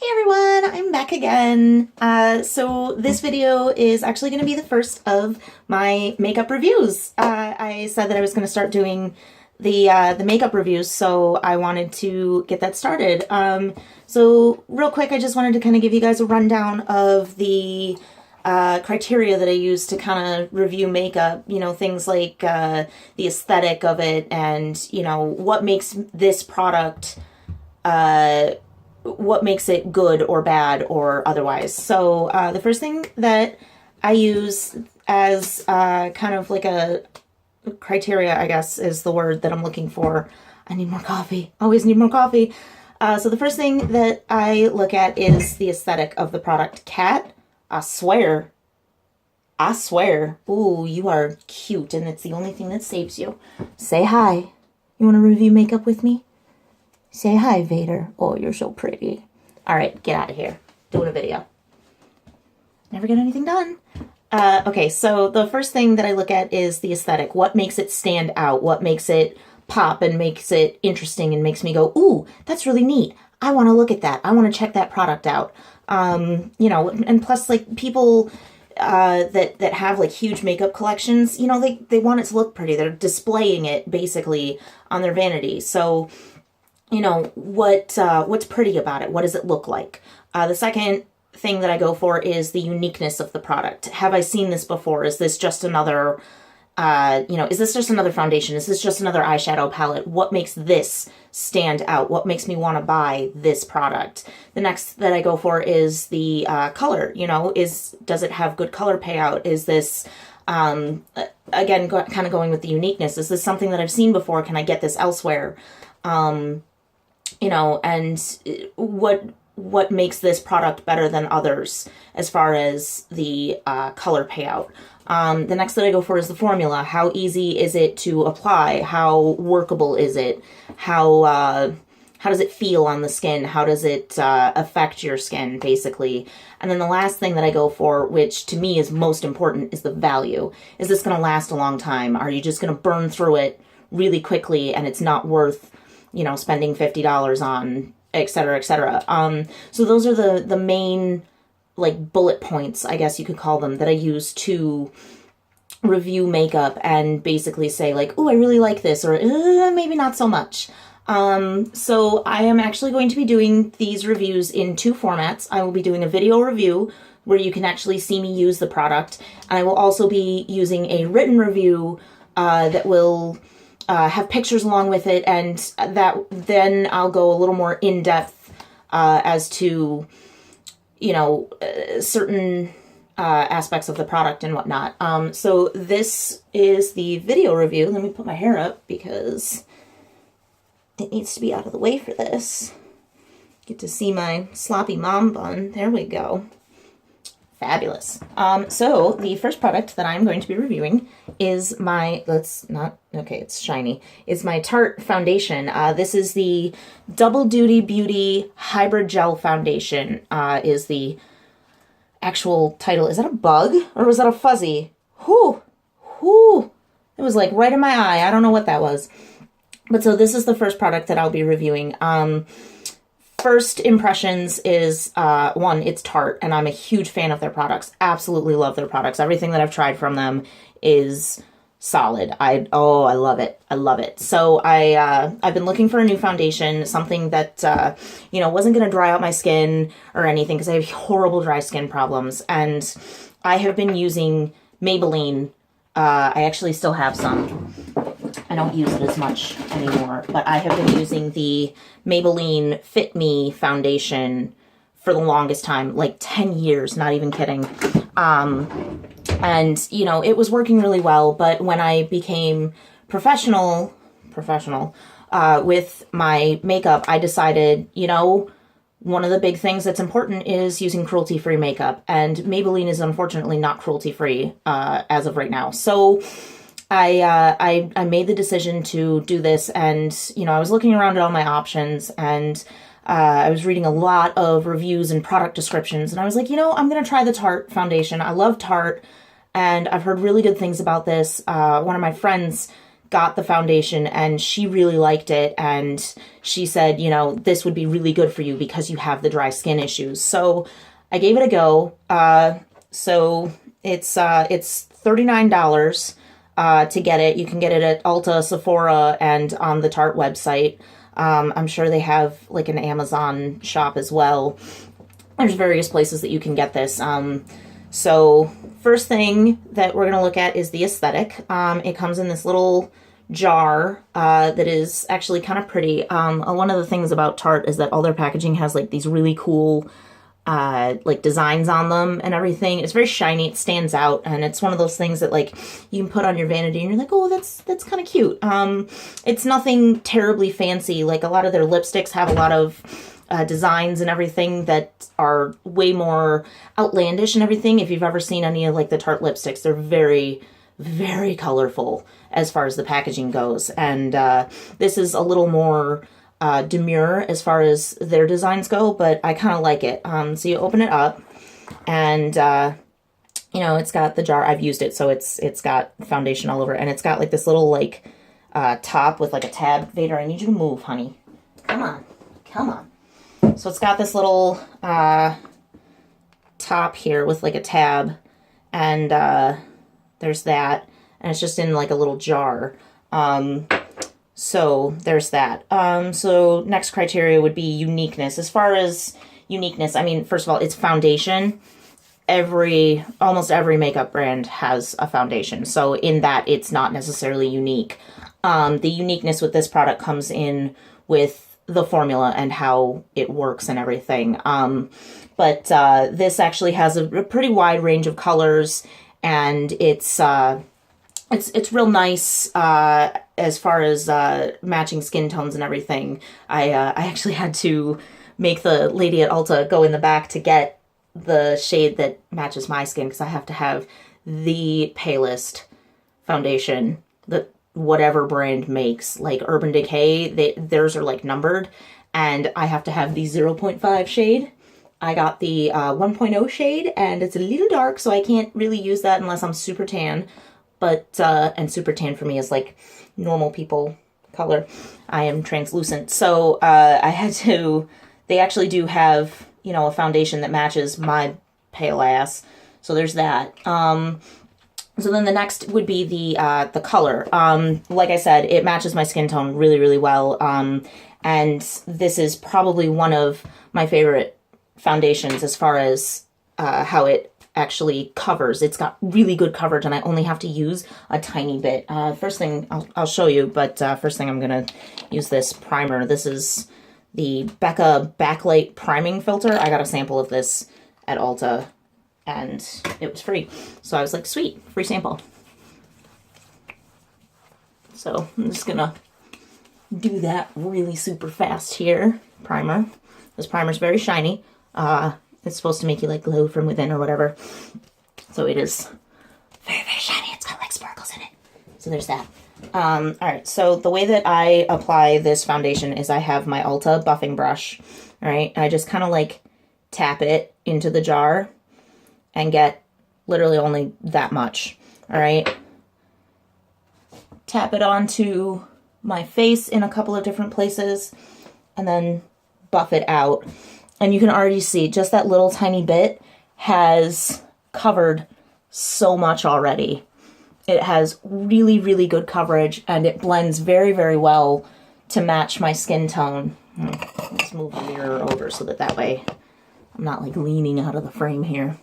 Hey everyone, I'm back again. So this video is actually going to be the first of my makeup reviews. I said that I was going to start doing the makeup reviews, so I wanted to get that started. So real quick, I just wanted to kind of give you guys a rundown of the criteria that I use to kind of review makeup. You know, things like the aesthetic of it, and you know what makes this product. What makes it good or bad or otherwise. So the first thing that I use as kind of like a criteria, I guess, is the word that I'm looking for. I need more coffee. Always need more coffee. So the first thing that I look at is the aesthetic of the product. Kat, I swear. Ooh, you are cute, and it's the only thing that saves you. Say hi. You want to review makeup with me? Say hi, Vader. Oh, you're so pretty. All right, get out of here. Doing a video. Never get anything done. Okay, so the first thing that I look at is the aesthetic. What makes it stand out? What makes it pop and makes it interesting and makes me go, ooh, that's really neat. I want to look at that. I want to check that product out. You know, and plus, like, people that have like huge makeup collections, you know, they want it to look pretty. They're displaying it basically on their vanity. So you know, what's pretty about it? What does it look like? The second thing that I go for is the uniqueness of the product. Have I seen this before? Is this just another, you know, is this just another foundation? Is this just another eyeshadow palette? What makes this stand out? What makes me want to buy this product? The next that I go for is the color. You know, does it have good color payout? Is this, again, kind of going with the uniqueness? Is this something that I've seen before? Can I get this elsewhere? You know, and what makes this product better than others as far as the color payout. The next that I go for is the formula. How easy is it to apply? How workable is it? How does it feel on the skin? How does it affect your skin, basically? And then the last thing that I go for, which to me is most important, is the value. Is this going to last a long time? Are you just going to burn through it really quickly and it's not worth, you know, spending $50 on, et cetera, et cetera. So those are the main, like, bullet points, I guess you could call them, that I use to review makeup and basically say, like, oh, I really like this, or maybe not so much. So I am actually going to be doing these reviews in two formats. I will be doing a video review where you can actually see me use the product, and I will also be using a written review that will have pictures along with it, and that then I'll go a little more in depth as to, you know, certain aspects of the product and whatnot. So this is the video review. Let me put my hair up because it needs to be out of the way for this. Get to see my sloppy mom bun. There we go. Fabulous. So the first product that I'm going to be reviewing is my, it's shiny. It's my Tarte foundation. This is the Double Duty Beauty Hybrid Gel Foundation, is the actual title. Is that a bug or was that a fuzzy? Whoo! It was like right in my eye. I don't know what that was. But so this is the first product that I'll be reviewing. First impressions is, one, it's Tarte, and I'm a huge fan of their products. Absolutely love their products. Everything that I've tried from them is solid. I love it. I love it. So I've been looking for a new foundation, something that, you know, wasn't going to dry out my skin or anything, because I have horrible dry skin problems. And I have been using Maybelline. I actually still have some. I don't use it as much anymore, but I have been using the Maybelline Fit Me foundation for the longest time, like 10 years, not even kidding. And, you know, it was working really well, but when I became professional with my makeup, I decided, you know, one of the big things that's important is using cruelty-free makeup, and Maybelline is unfortunately not cruelty-free as of right now. So I made the decision to do this, and, you know, I was looking around at all my options, and I was reading a lot of reviews and product descriptions, and I was like, you know, I'm going to try the Tarte foundation. I love Tarte, and I've heard really good things about this. One of my friends got the foundation and she really liked it, and she said, you know, this would be really good for you because you have the dry skin issues. So I gave it a go. So it's $39 to get it. You can get it at Ulta, Sephora, and on the Tarte website. I'm sure they have like an Amazon shop as well. There's various places that you can get this. So first thing that we're going to look at is the aesthetic. It comes in this little jar that is actually kind of pretty. One of the things about Tarte is that all their packaging has like these really cool like designs on them and everything. It's very shiny, it stands out, and it's one of those things that like you can put on your vanity and you're like, oh, that's kind of cute. It's nothing terribly fancy. Like a lot of their lipsticks have a lot of designs and everything that are way more outlandish and everything. If you've ever seen any of like the Tarte lipsticks, they're very, very colorful as far as the packaging goes. And this is a little more demure as far as their designs go, but I kind of like it. So you open it up and you know, it's got the jar. I've used it, so it's got foundation all over it, and it's got like this little like top with like a tab. Vader, I need you to move, honey. Come on. Come on. So it's got this little top here with like a tab, and there's that, and it's just in like a little jar. So there's that. So next criteria would be uniqueness. As far as uniqueness, I mean, first of all, it's foundation. Almost every makeup brand has a foundation. So in that, it's not necessarily unique. The uniqueness with this product comes in with the formula and how it works and everything. But this actually has a pretty wide range of colors, and it's real nice as far as matching skin tones and everything. I actually had to make the lady at Ulta go in the back to get the shade that matches my skin, because I have to have the palest foundation that whatever brand makes. Like Urban Decay, theirs are like numbered, and I have to have the 0.5 shade. I got the 1.0 shade, and it's a little dark, so I can't really use that unless I'm super tan. But, and super tan for me is like normal people color. I am translucent. So, I had to, they actually do have, you know, a foundation that matches my pale ass. So there's that. So then the next would be the color. Like I said, it matches my skin tone really, really well. And this is probably one of my favorite foundations as far as how it actually covers. It's got really good coverage, and I only have to use a tiny bit. First thing, I'll show you, but first thing I'm going to use this primer. This is the Becca Backlight Priming Filter. I got a sample of this at Ulta, and it was free. So I was like, sweet, free sample. So I'm just going to do that really super fast here. Primer. This primer's very shiny. It's supposed to make you like glow from within or whatever. So it is very, very shiny. It's got like sparkles in it. So there's that. All right. So the way that I apply this foundation is I have my Ulta buffing brush. All right. And I just kind of like tap it into the jar and get literally only that much. All right. Tap it onto my face in a couple of different places and then buff it out. And you can already see just that little tiny bit has covered so much already. It has really, really good coverage, and it blends very, very well to match my skin tone. Let's move the mirror over so that way I'm not like leaning out of the frame here.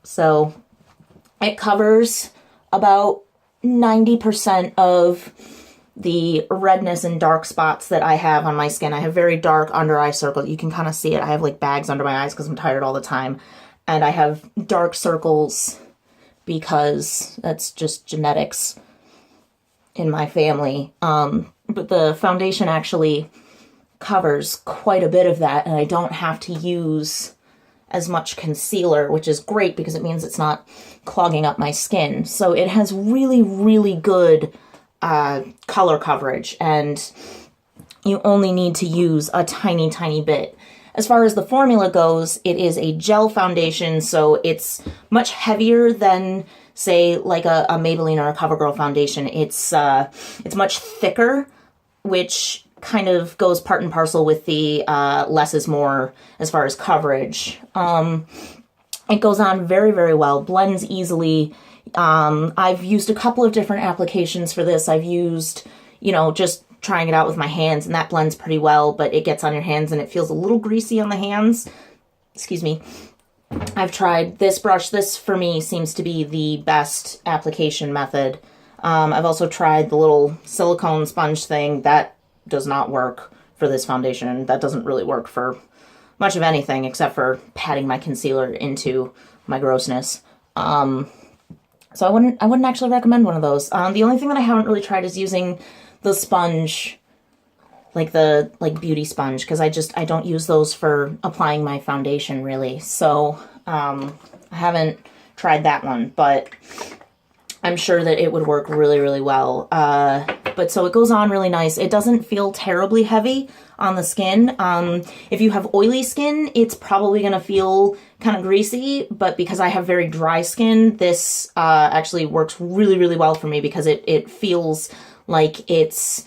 So it covers about 90% of the redness and dark spots that I have on my skin. I have very dark under eye circles. You can kind of see it. I have like bags under my eyes because I'm tired all the time. And I have dark circles because that's just genetics in my family. But the foundation actually covers quite a bit of that, and I don't have to use as much concealer, which is great because it means it's not clogging up my skin. So it has really, really good color coverage, and you only need to use a tiny, tiny bit. As far as the formula goes, it is a gel foundation, so it's much heavier than, say like a Maybelline or a CoverGirl foundation. It's much thicker, which kind of goes part and parcel with the less is more as far as coverage. It goes on very, very well, blends easily. I've used a couple of different applications for this. I've used, you know, just trying it out with my hands, and that blends pretty well, but it gets on your hands and it feels a little greasy on the hands. Excuse me. I've tried this brush. This, for me, seems to be the best application method. I've also tried the little silicone sponge thing. That does not work for this foundation. That doesn't really work for much of anything except for patting my concealer into my grossness. So I wouldn't actually recommend one of those. The only thing that I haven't really tried is using the sponge, like the beauty sponge, because I don't use those for applying my foundation really. So I haven't tried that one, but I'm sure that it would work really, really well. But so it goes on really nice. It doesn't feel terribly heavy on the skin. If you have oily skin, it's probably going to feel kind of greasy, but because I have very dry skin, this actually works really, really well for me because it feels like it's,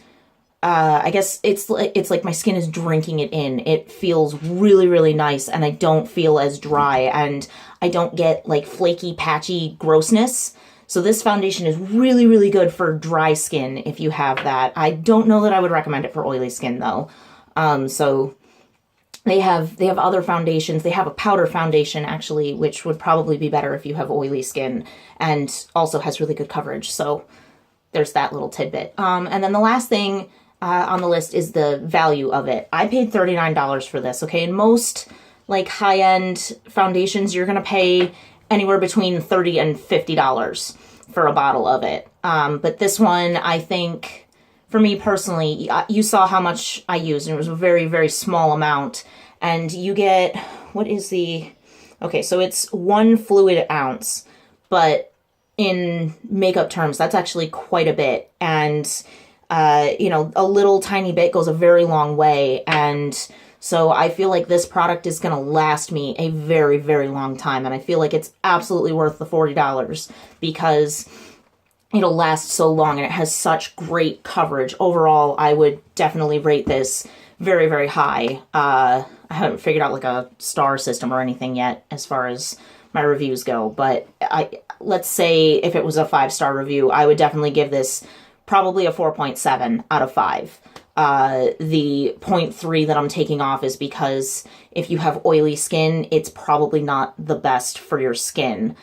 I guess it's like my skin is drinking it in. It feels really, really nice, and I don't feel as dry, and I don't get like flaky, patchy grossness. So this foundation is really, really good for dry skin if you have that. I don't know that I would recommend it for oily skin though. So they have other foundations. They have a powder foundation actually, which would probably be better if you have oily skin, and also has really good coverage. So there's that little tidbit. And then the last thing on the list is the value of it. I paid $39 for this, okay? In most like high-end foundations, you're gonna pay anywhere between $30 and $50 for a bottle of it. But this one, I think, for me personally, you saw how much I used, and it was a very, very small amount. And you get, what is the, okay, so it's 1 fluid ounce, but in makeup terms, that's actually quite a bit. And, you know, a little tiny bit goes a very long way. And so I feel like this product is going to last me a very, very long time. And I feel like it's absolutely worth the $40 because it'll last so long and it has such great coverage. Overall, I would definitely rate this very, very high. I haven't figured out like a star system or anything yet as far as my reviews go, but let's say if it was a 5-star review, I would definitely give this probably a 4.7 out of 5. The 0.3 that I'm taking off is because if you have oily skin, it's probably not the best for your skin.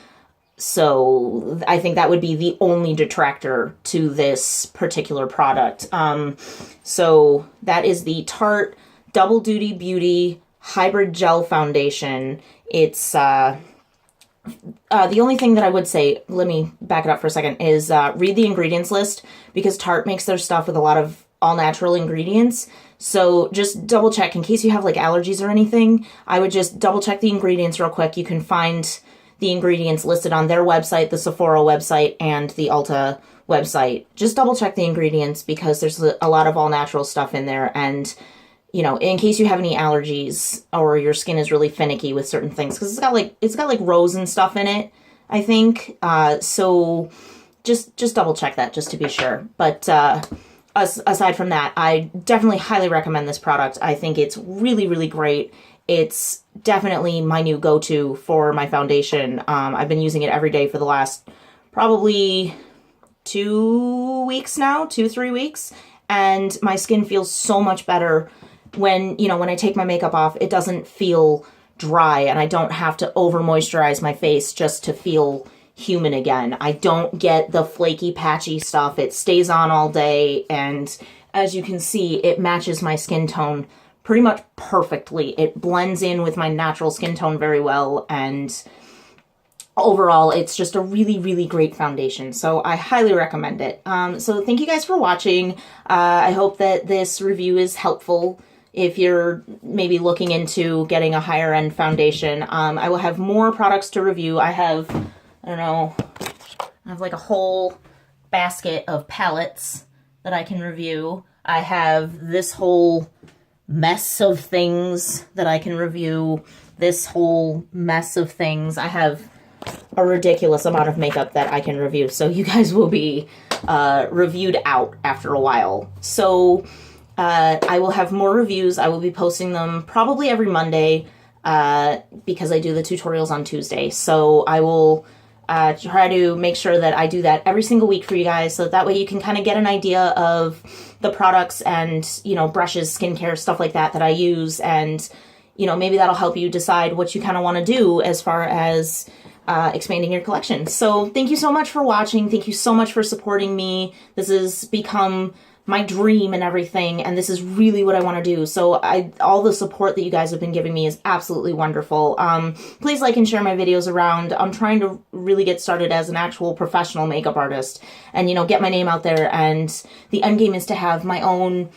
So I think that would be the only detractor to this particular product. So that is the Tarte Double Duty Beauty Hybrid Gel Foundation. It's, the only thing that I would say, let me back it up for a second, is read the ingredients list, because Tarte makes their stuff with a lot of all-natural ingredients. So just double check in case you have like allergies or anything. I would just double check the ingredients real quick. You can find the ingredients listed on their website, the Sephora website, and the Ulta website. Just double check the ingredients because there's a lot of all-natural stuff in there. And, you know, in case you have any allergies or your skin is really finicky with certain things, because it's got like rose and stuff in it, I think. So just double check that just to be sure. But aside from that, I definitely highly recommend this product. I think it's really, really great. It's definitely my new go-to for my foundation. I've been using it every day for the last probably 2 weeks now, 2-3 weeks. And my skin feels so much better when, you know, when I take my makeup off. It doesn't feel dry and I don't have to over moisturize my face just to feel human again. I don't get the flaky, patchy stuff. It stays on all day. And as you can see, it matches my skin tone pretty much perfectly. It blends in with my natural skin tone very well, and overall, it's just a really, really great foundation. So I highly recommend it. So thank you guys for watching. I hope that this review is helpful if you're maybe looking into getting a higher end foundation. I will have more products to review. I have, I don't know, I have like a whole basket of palettes that I can review. I have this whole mess of things that I can review, this whole mess of things. I have a ridiculous amount of makeup that I can review. So you guys will be reviewed out after a while. So I will have more reviews. I will be posting them probably every Monday because I do the tutorials on Tuesday. So I will try to make sure that I do that every single week for you guys, so that way you can kind of get an idea of the products and, you know, brushes, skincare, stuff like that I use, and, you know, maybe that'll help you decide what you kind of want to do as far as expanding your collection. So thank you so much for watching. Thank you so much for supporting me. This has become my dream and everything, and this is really what I want to do. So all the support that you guys have been giving me is absolutely wonderful. Please like and share my videos around. I'm trying to really get started as an actual professional makeup artist and, you know, get my name out there, and the end game is to have my own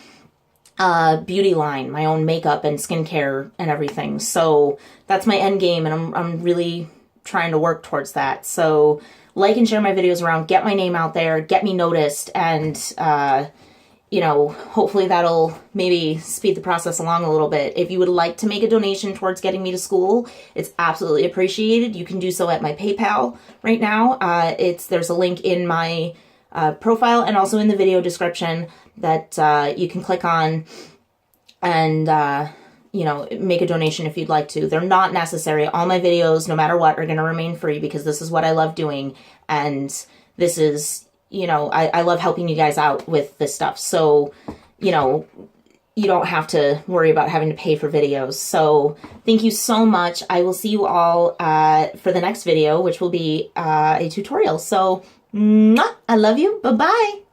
beauty line, my own makeup and skincare and everything. So that's my end game, and I'm really trying to work towards that. So like and share my videos around, get my name out there, get me noticed, and you know, hopefully that'll maybe speed the process along a little bit. If you would like to make a donation towards getting me to school, it's absolutely appreciated. You can do so at my PayPal right now. There's a link in my profile and also in the video description that you can click on and you know, make a donation if you'd like to. They're not necessary. All my videos, no matter what, are going to remain free because this is what I love doing, and this is, you know, I love helping you guys out with this stuff. So, you know, you don't have to worry about having to pay for videos. So thank you so much. I will see you all for the next video, which will be a tutorial. So, mwah, I love you. Bye-bye.